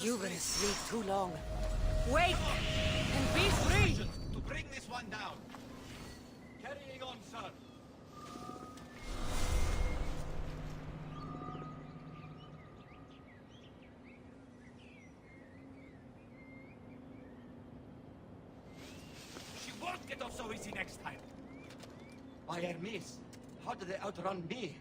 You've been asleep too long. Wake and be free! To bring this one down. Carrying on, sir. She won't get off so easy next time. By Hermes, how did they outrun me?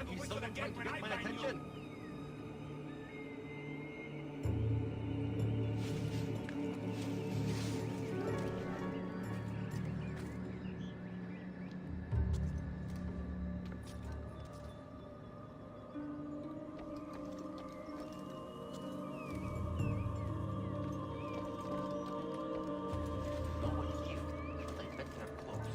Is someone trying to get my attention? No one here. I'd better have close.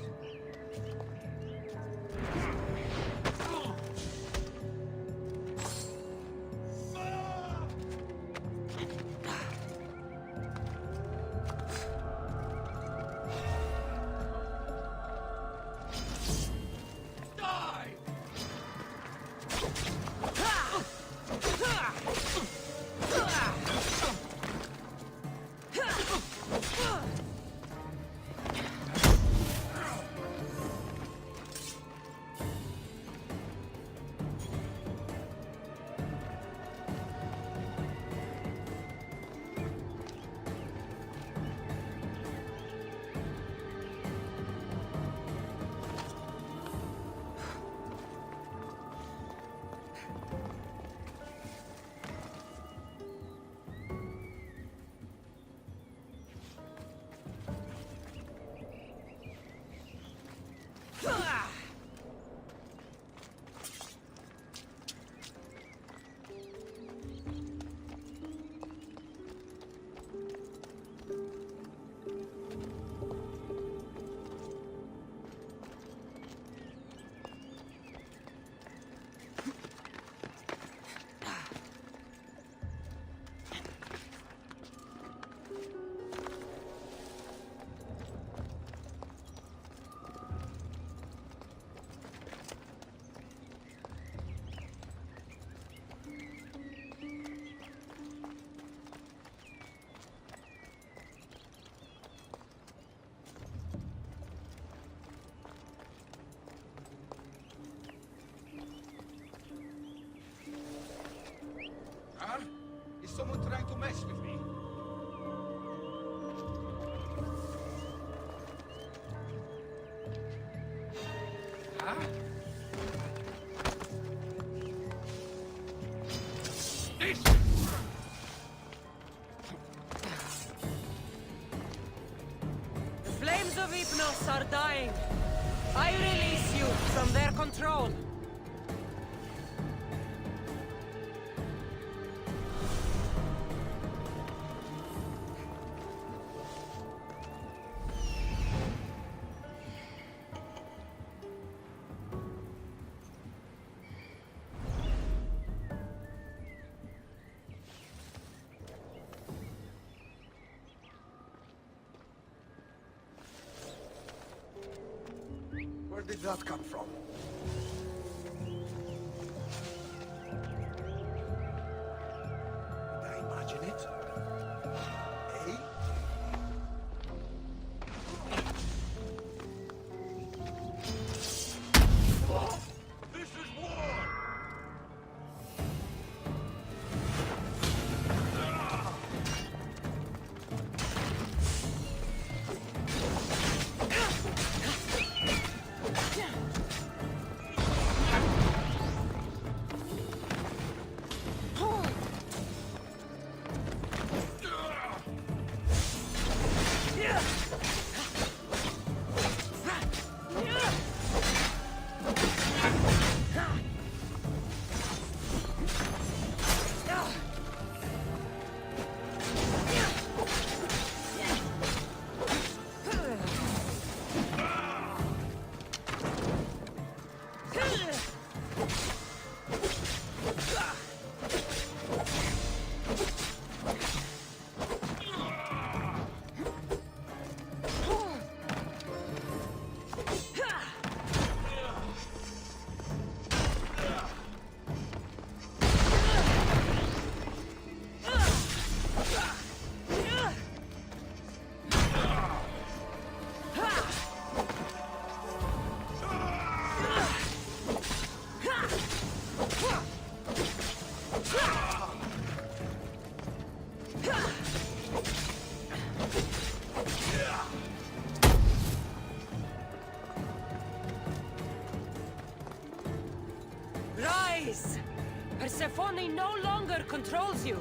Huh? Is someone trying to mess with me? Huh? This! The flames of Hypnos are dying. I release you from their control. Where did that come from? Did I imagine it? Eh? This is war! Persephone no longer controls you.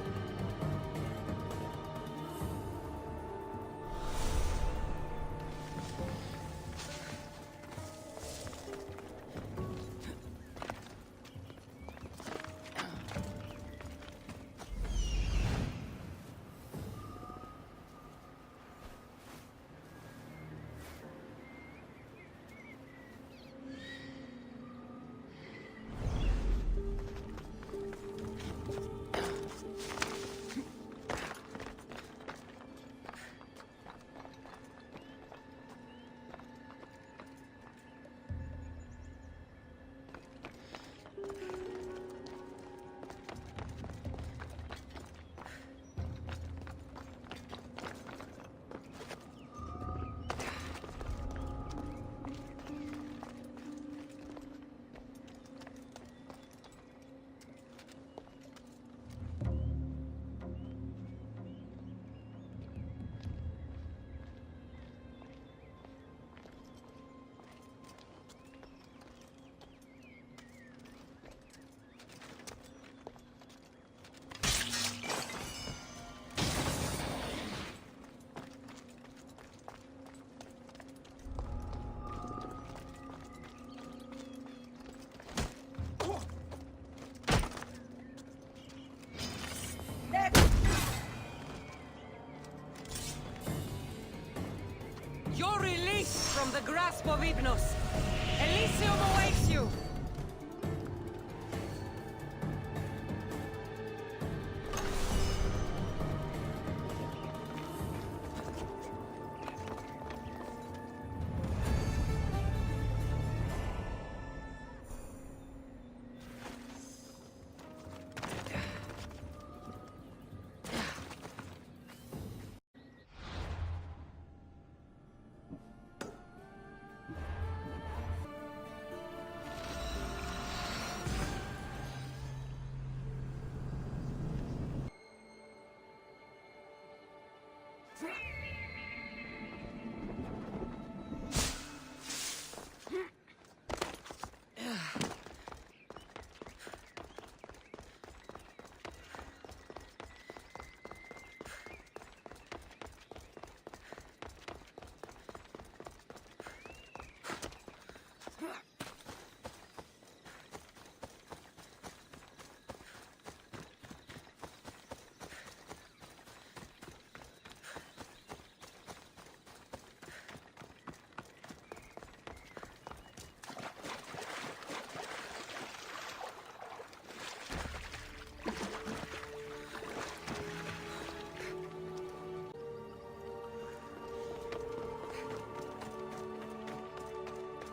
You're released from the grasp of Hypnos. Elysium awaits you.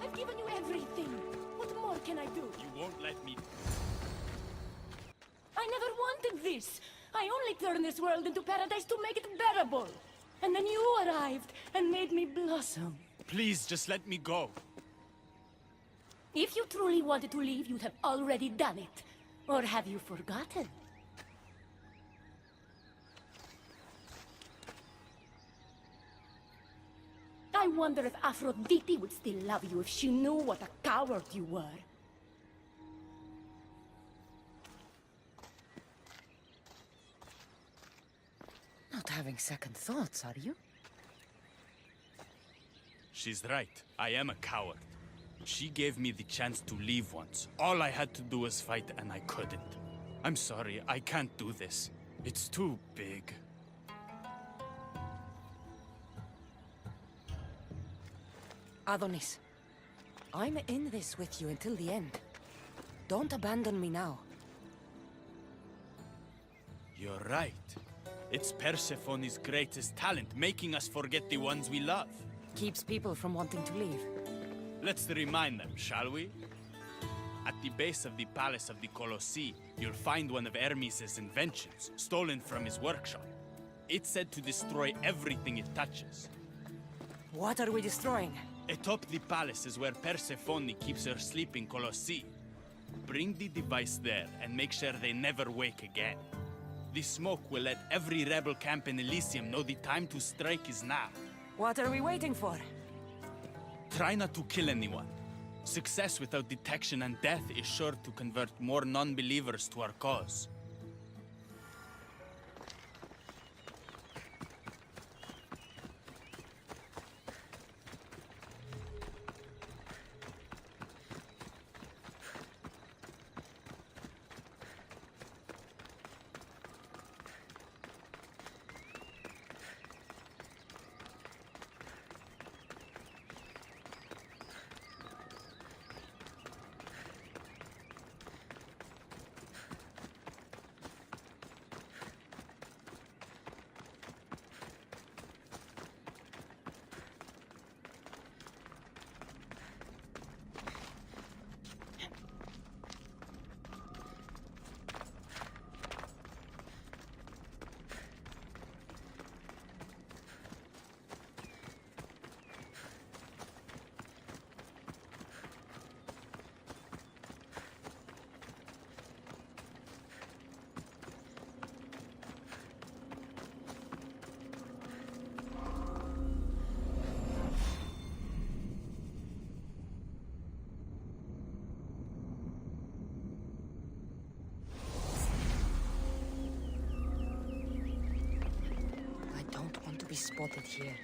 I've given you everything. What more can I do? You won't let me... I never wanted this. I only turned this world into paradise to make it bearable. And then you arrived and made me blossom. Please, just let me go. If you truly wanted to leave, you'd have already done it. Or have you forgotten? I wonder if Aphrodite would still love you if she knew what a coward you were. Not having second thoughts, are you? She's right. I am a coward. She gave me the chance to leave once. All I had to do was fight, and I couldn't. I'm sorry, I can't do this. It's too big. Adonis, I'm in this with you until the end. Don't abandon me now. You're right. It's Persephone's greatest talent, making us forget the ones we love. Keeps people from wanting to leave. Let's remind them, shall we? At the base of the Palace of the Colossi, you'll find one of Hermes' inventions, stolen from his workshop. It's said to destroy everything it touches. What are we destroying? Atop the palace is where Persephone keeps her sleeping Colossi. Bring the device there and make sure they never wake again. The smoke will let every rebel camp in Elysium know the time to strike is now. What are we waiting for? Try not to kill anyone. Success without detection and death is sure to convert more non-believers to our cause. I don't want to be spotted here.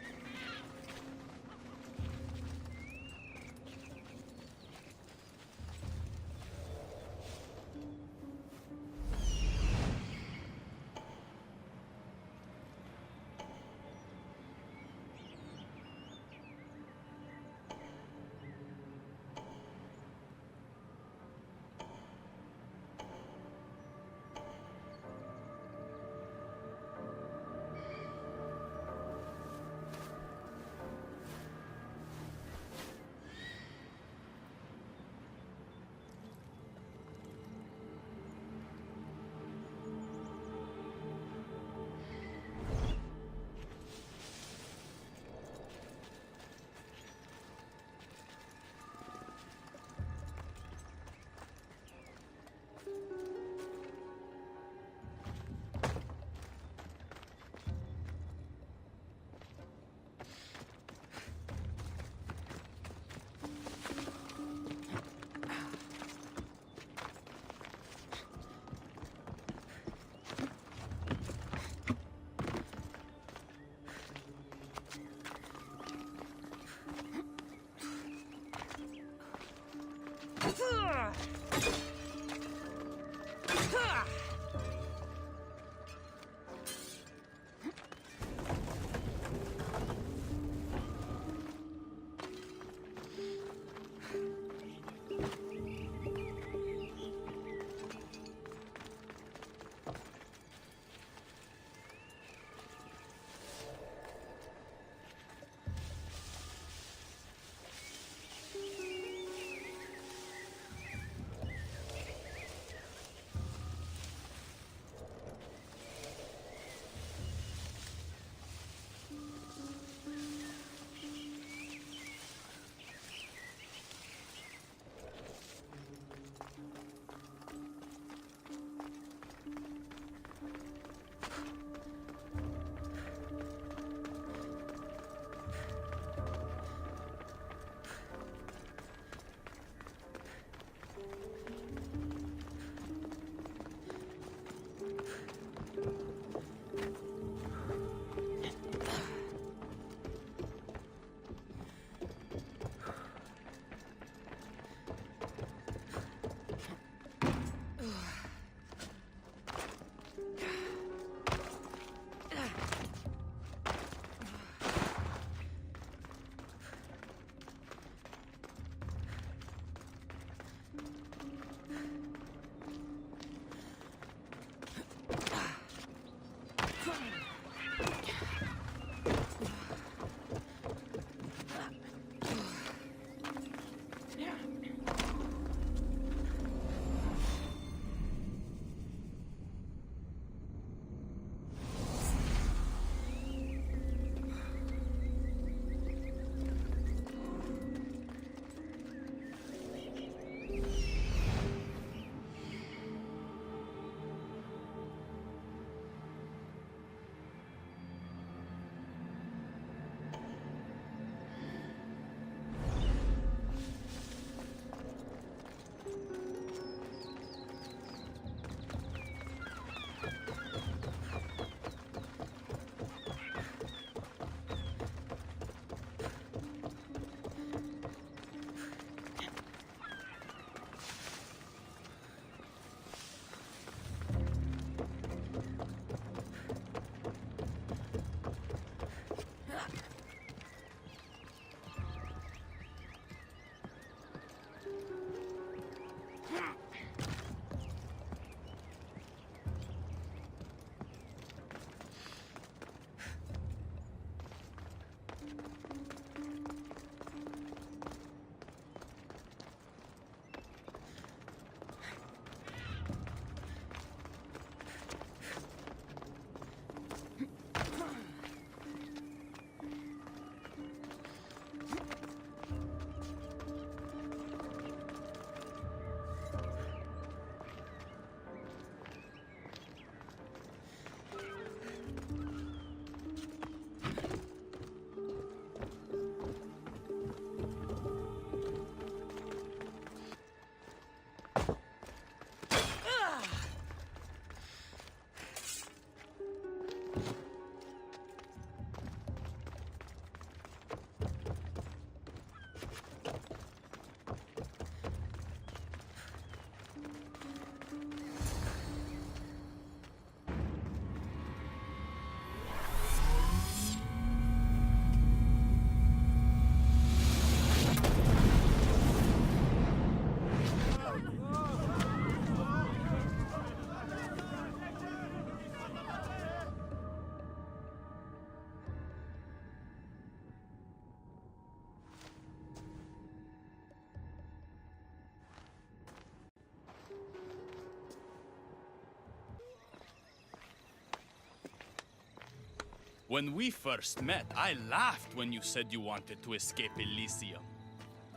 When we first met, I laughed when you said you wanted to escape Elysium.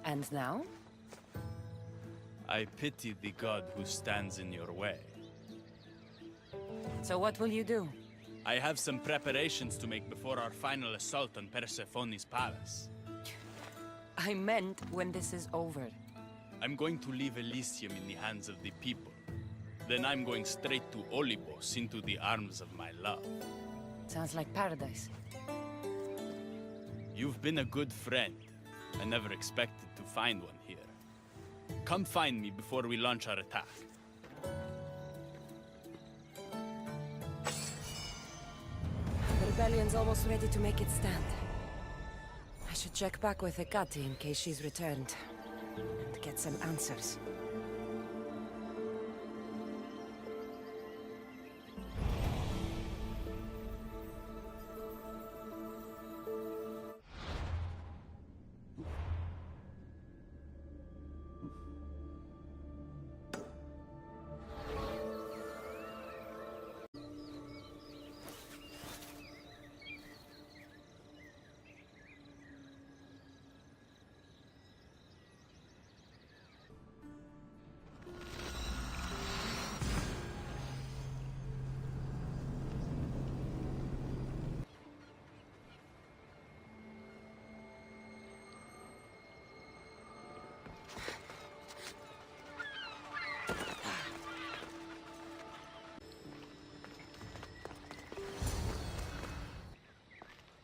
And now? I pity the god who stands in your way. So what will you do? I have some preparations to make before our final assault on Persephone's palace. I meant when this is over. I'm going to leave Elysium in the hands of the people. Then I'm going straight to Olibos, into the arms of my love. Sounds like paradise. You've been a good friend. I never expected to find one here. Come find me before we launch our attack. The rebellion's almost ready to make its stand. I should check back with Hecate in case she's returned. And get some answers.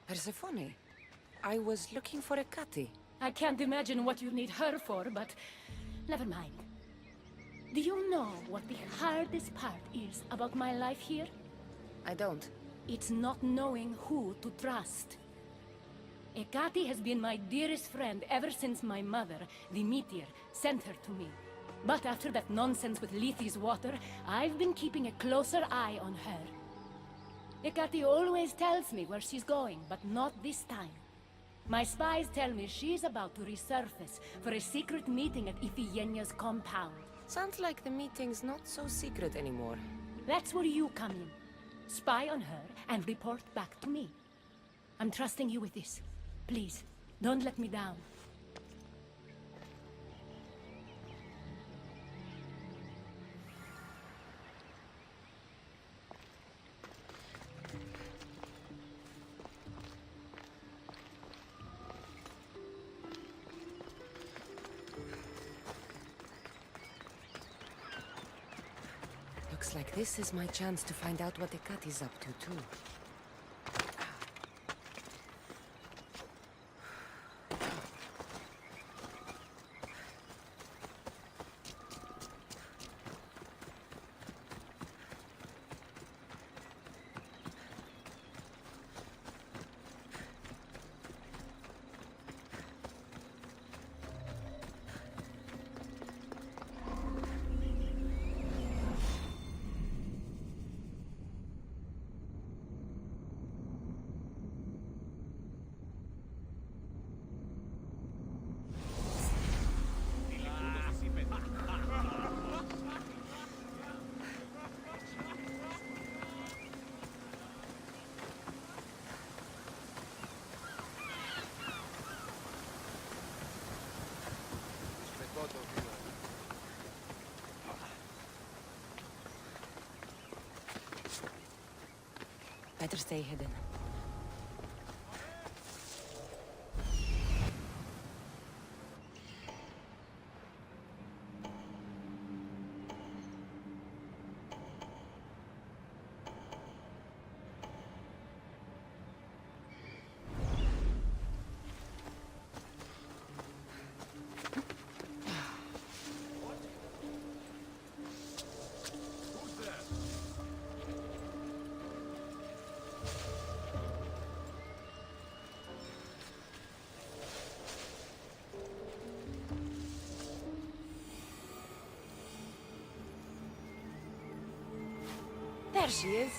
Persephone, I was looking for Hecate. I can't imagine what you need her for, but never mind. Do you know what the hardest part is about my life here? I don't. It's not knowing who to trust. Hecate has been my dearest friend ever since my mother, the meteor, sent her to me. But after that nonsense with Lethe's water, I've been keeping a closer eye on her. Hecate always tells me where she's going, but not this time. My spies tell me she's about to resurface for a secret meeting at Iphigenia's compound. Sounds like the meeting's not so secret anymore. That's where you come in. Spy on her and report back to me. I'm trusting you with this. Please, don't let me down. Looks like this is my chance to find out what Hecate's up to, too. Better stay hidden. There she is.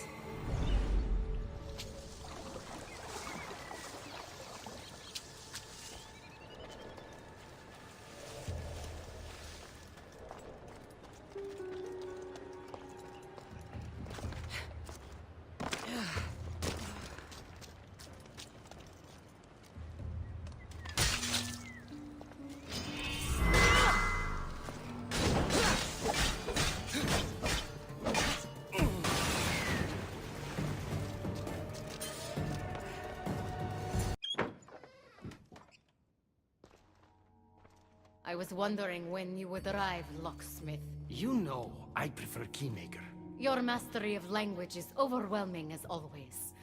I was wondering when you would arrive, locksmith. You know I prefer Keymaker. Your mastery of language is overwhelming as always.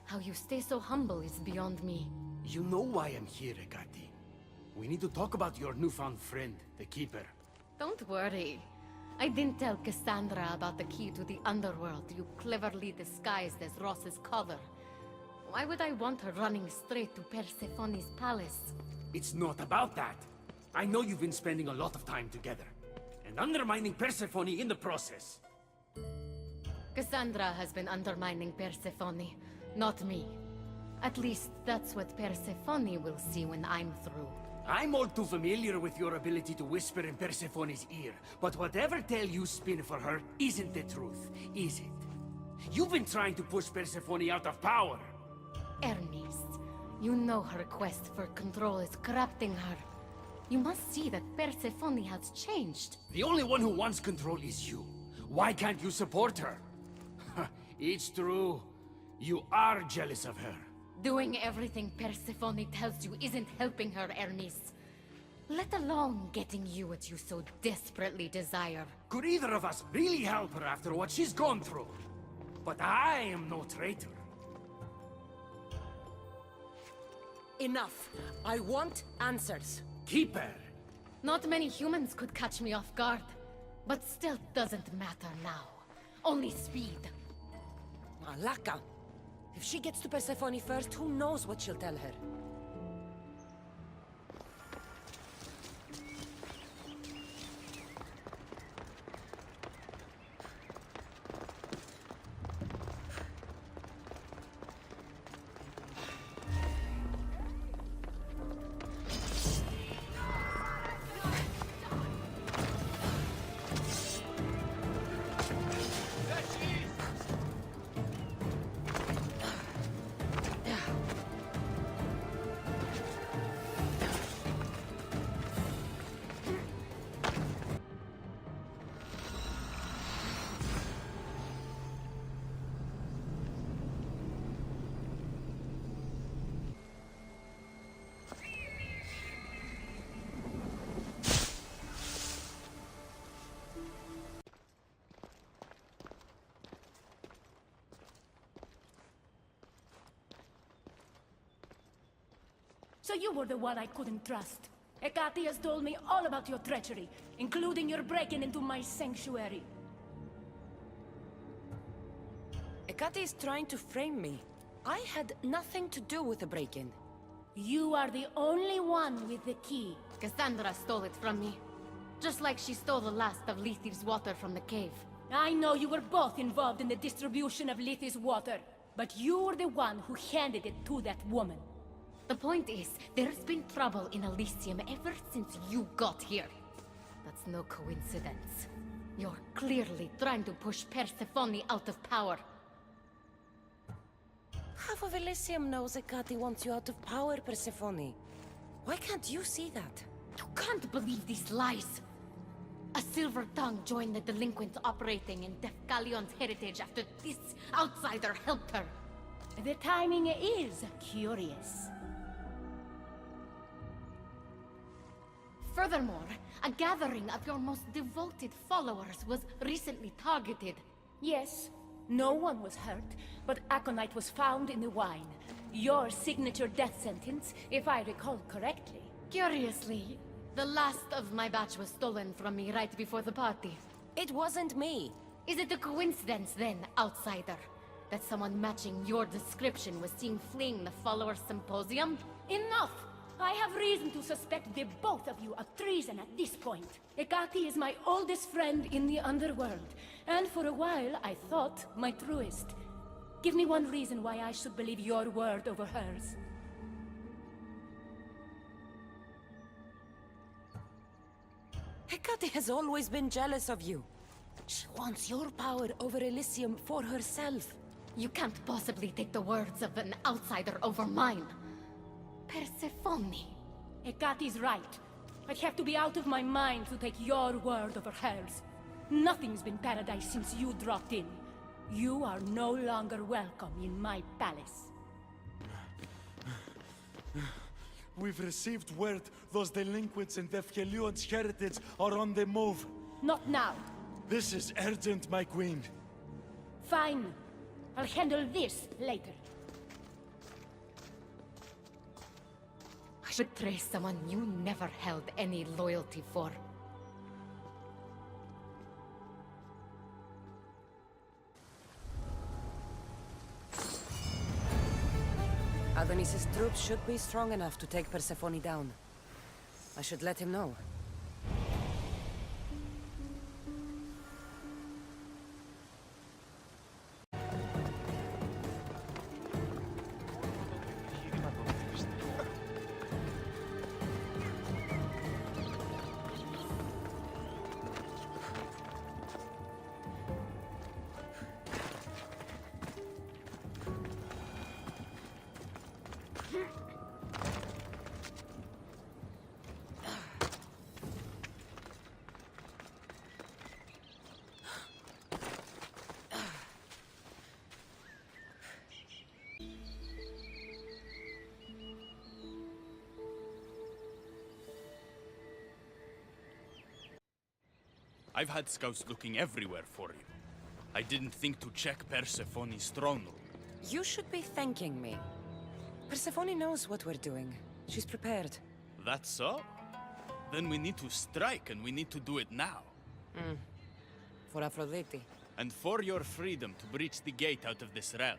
How you stay so humble is beyond me. You know why I'm here, Ekati. We need to talk about your newfound friend, the Keeper. Don't worry. I didn't tell Cassandra about the key to the underworld you cleverly disguised as Ross's collar. Why would I want her running straight to Persephone's palace? It's not about that. I know you've been spending a lot of time together, and undermining Persephone in the process. Cassandra has been undermining Persephone, not me. At least that's what Persephone will see when I'm through. I'm all too familiar with your ability to whisper in Persephone's ear, but whatever tale you spin for her isn't the truth, is it? You've been trying to push Persephone out of power. Hermes, you know her quest for control is corrupting her. You must see that Persephone has changed. The only one who wants control is you. Why can't you support her? It's true. You are jealous of her. Doing everything Persephone tells you isn't helping her, Hermes. Let alone getting you what you so desperately desire. Could either of us really help her after what she's gone through? But I am no traitor. Enough. I want answers. Keeper! Not many humans could catch me off guard. But still doesn't matter now. Only speed. Alaka. If she gets to Persephone first, who knows what she'll tell her? So you were the one I couldn't trust. Ekati has told me all about your treachery, including your breaking into my sanctuary. Ekati is trying to frame me. I had nothing to do with the break-in. You are the only one with the key. Cassandra stole it from me. Just like she stole the last of Lethe's water from the cave. I know you were both involved in the distribution of Lethe's water, but you were the one who handed it to that woman. The point is, there's been trouble in Elysium ever since you got here. That's no coincidence. You're clearly trying to push Persephone out of power. Half of Elysium knows Ekati wants you out of power, Persephone. Why can't you see that? You can't believe these lies! A silver tongue joined the delinquents operating in Defcalion's heritage after this outsider helped her. The timing is curious. Furthermore, a gathering of your most devoted followers was recently targeted. Yes, no one was hurt, but aconite was found in the wine. Your signature death sentence, if I recall correctly. Curiously, the last of my batch was stolen from me right before the party. It wasn't me. Is it a coincidence then, outsider, that someone matching your description was seen fleeing the followers' symposium? Enough! I have reason to suspect the both of you of treason at this point. Ekati is my oldest friend in the underworld, and for a while I thought my truest. Give me one reason why I should believe your word over hers. Hecate has always been jealous of you. She wants your power over Elysium for herself. You can't possibly take the words of an outsider over mine. Persephone. Hekate's right. I'd have to be out of my mind to take your word over hers. Nothing's been paradise since you dropped in. You are no longer welcome in my palace. We've received word those delinquents in Defkelion's heritage are on the move. Not now. This is urgent, my queen. Fine. I'll handle this later. I betray someone you never held any loyalty for. Adonis's troops should be strong enough to take Persephone down. I should let him know. I've had scouts looking everywhere for you. I didn't think to check Persephone's throne room. You should be thanking me. Persephone knows what we're doing. She's prepared. That's so? Then we need to strike, and we need to do it now. For Aphrodite. And for your freedom to breach the gate out of this realm.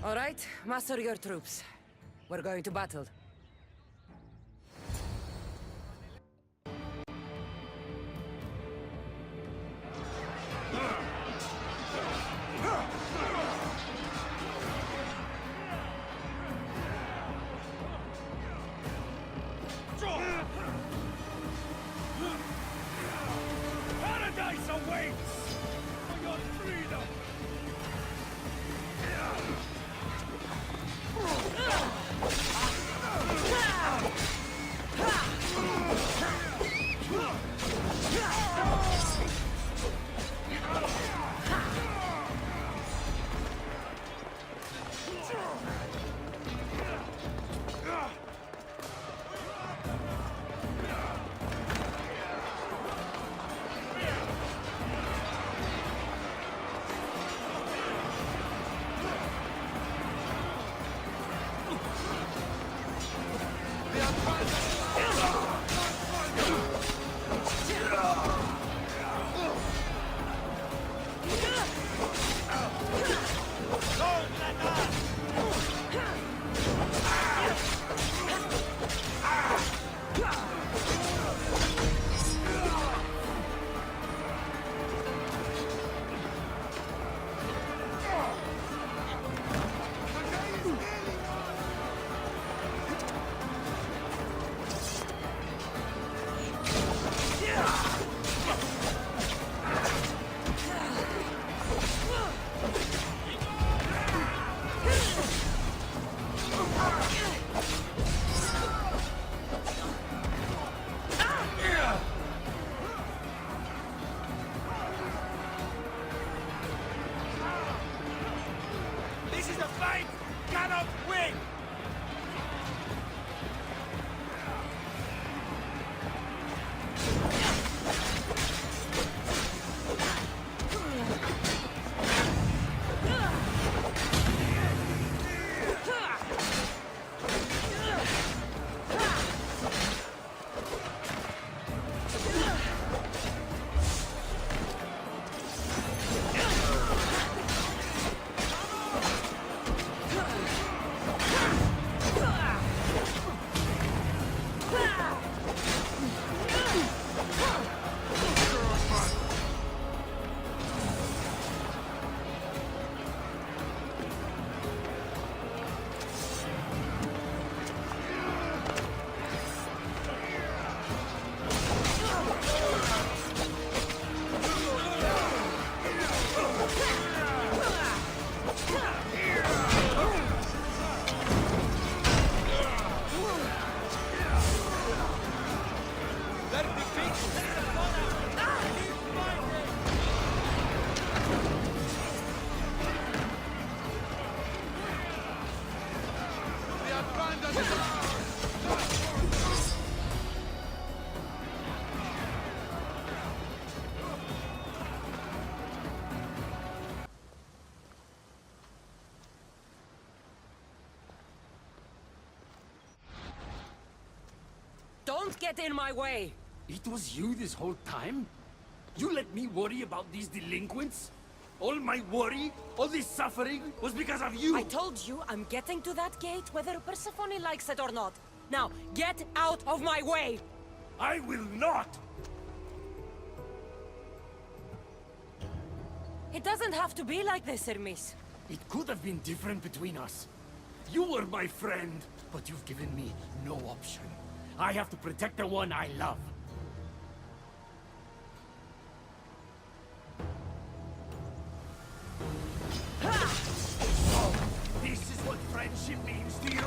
All right, muster your troops. We're going to battle. Paradise awaits! For your freedom! This is a fight cannot win! Don't get in my way! It was you this whole time? You let me worry about these delinquents? All my worry, all this suffering, was because of you! I told you I'm getting to that gate whether Persephone likes it or not. Now, get out of my way! I will not! It doesn't have to be like this, Hermes. It could have been different between us. You were my friend, but you've given me no option. I have to protect the one I love. So, this is what friendship means to you?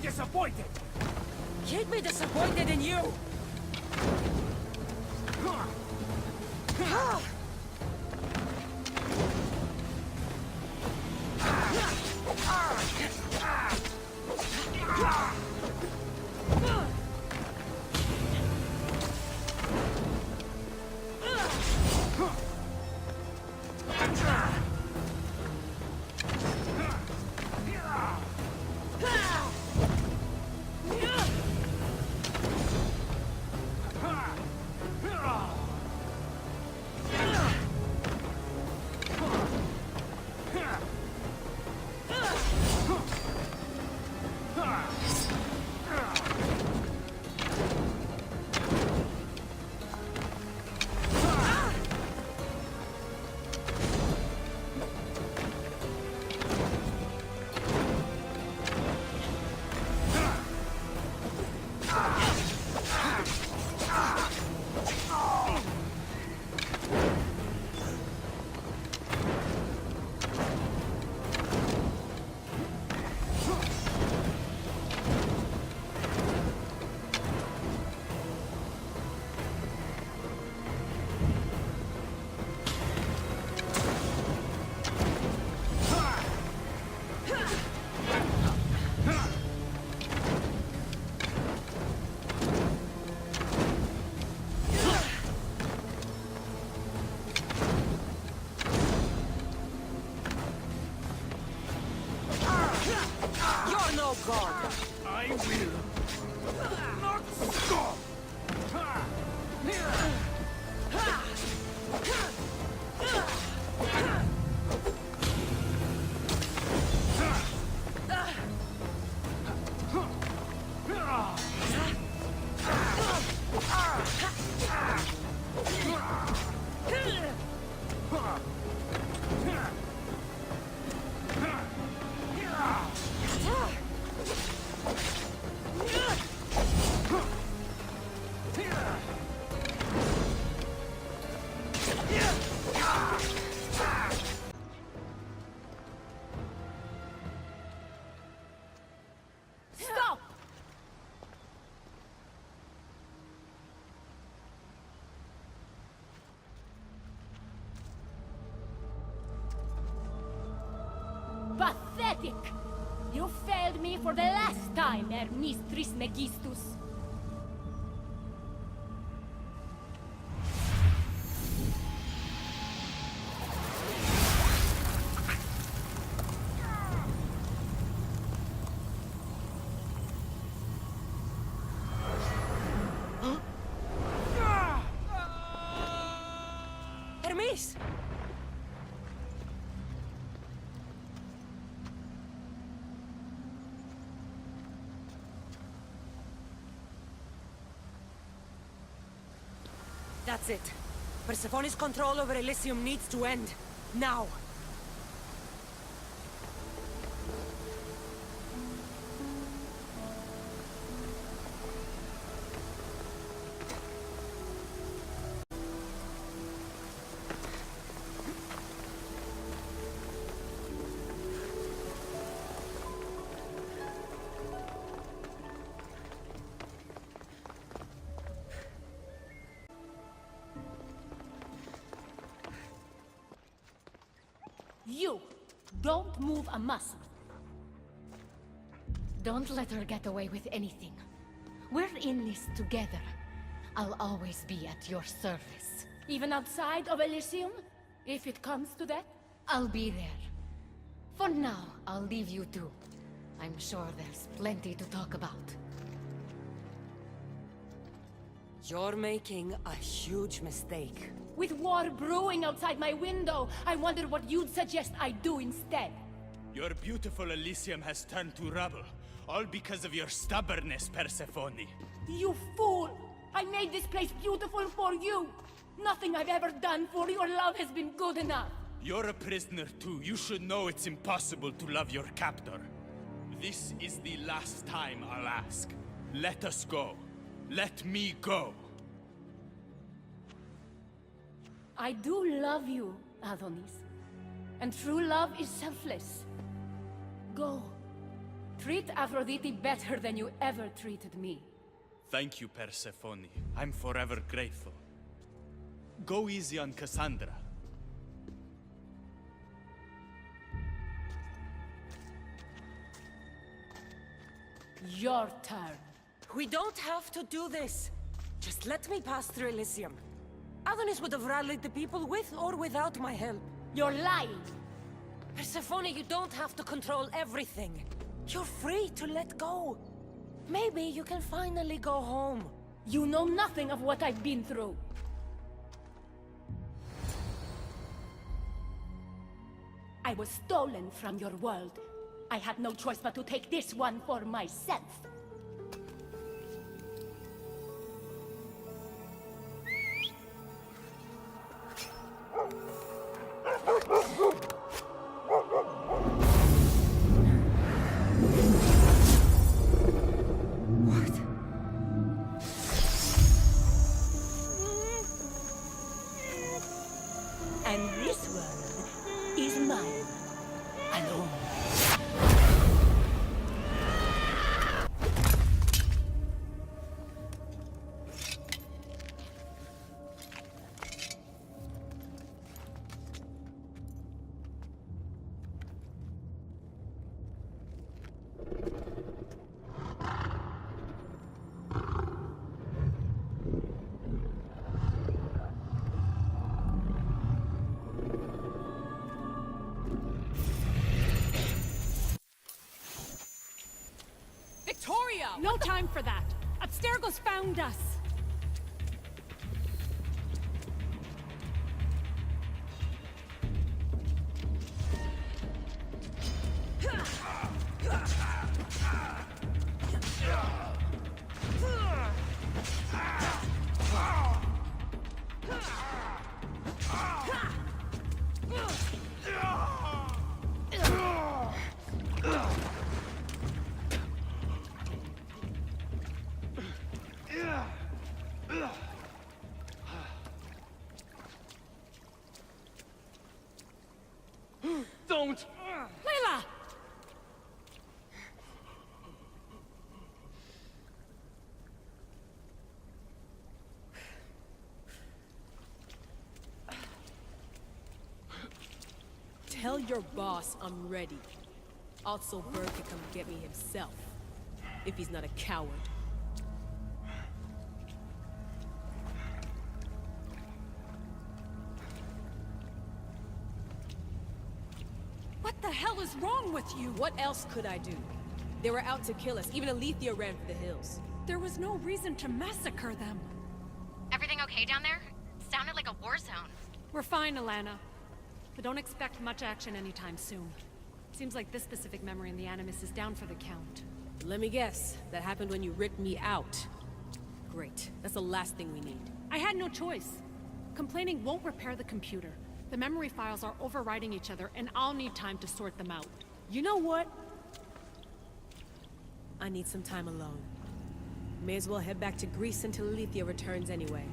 Disappointed! He'd be disappointed in you! Stop! Pathetic! You failed me for the last time, Hermes Trismegistus. Hermes! That's it. Persephone's control over Elysium needs to end. Now! You! Don't move a muscle. Don't let her get away with anything. We're in this together. I'll always be at your service. Even outside of Elysium? If it comes to that? I'll be there. For now, I'll leave you two. I'm sure there's plenty to talk about. You're making a huge mistake. With war brewing outside my window, I wondered what you'd suggest I do instead. Your beautiful Elysium has turned to rubble, all because of your stubbornness, Persephone. You fool! I made this place beautiful for you! Nothing I've ever done for your love has been good enough! You're a prisoner too. You should know it's impossible to love your captor. This is the last time I'll ask. Let us go. Let me go. I do love you, Adonis. And true love is selfless. Go. Treat Aphrodite better than you ever treated me. Thank you, Persephone. I'm forever grateful. Go easy on Cassandra. Your turn. We don't have to do this. Just let me pass through Elysium. Adonis would have rallied the people with or without my help. You're lying. Persephone, you don't have to control everything. You're free to let go. Maybe you can finally go home. You know nothing of what I've been through. I was stolen from your world. I had no choice but to take this one for myself. And this world is mine. Alone. out! No time for that! Abstergo's found us! Don't! Layla! Tell your boss I'm ready. Also, Bird can come get me himself. If he's not a coward. What the hell is wrong with you? What else could I do? They were out to kill us. Even Alethea ran for the hills. There was no reason to massacre them. Everything okay down there? Sounded like a war zone. We're fine, Alana. But don't expect much action anytime soon. Seems like this specific memory in the Animus is down for the count. Let me guess. That happened when you ripped me out. Great. That's the last thing we need. I had no choice. Complaining won't repair the computer. The memory files are overriding each other, and I'll need time to sort them out. You know what? I need some time alone. May as well head back to Greece until Alethea returns anyway.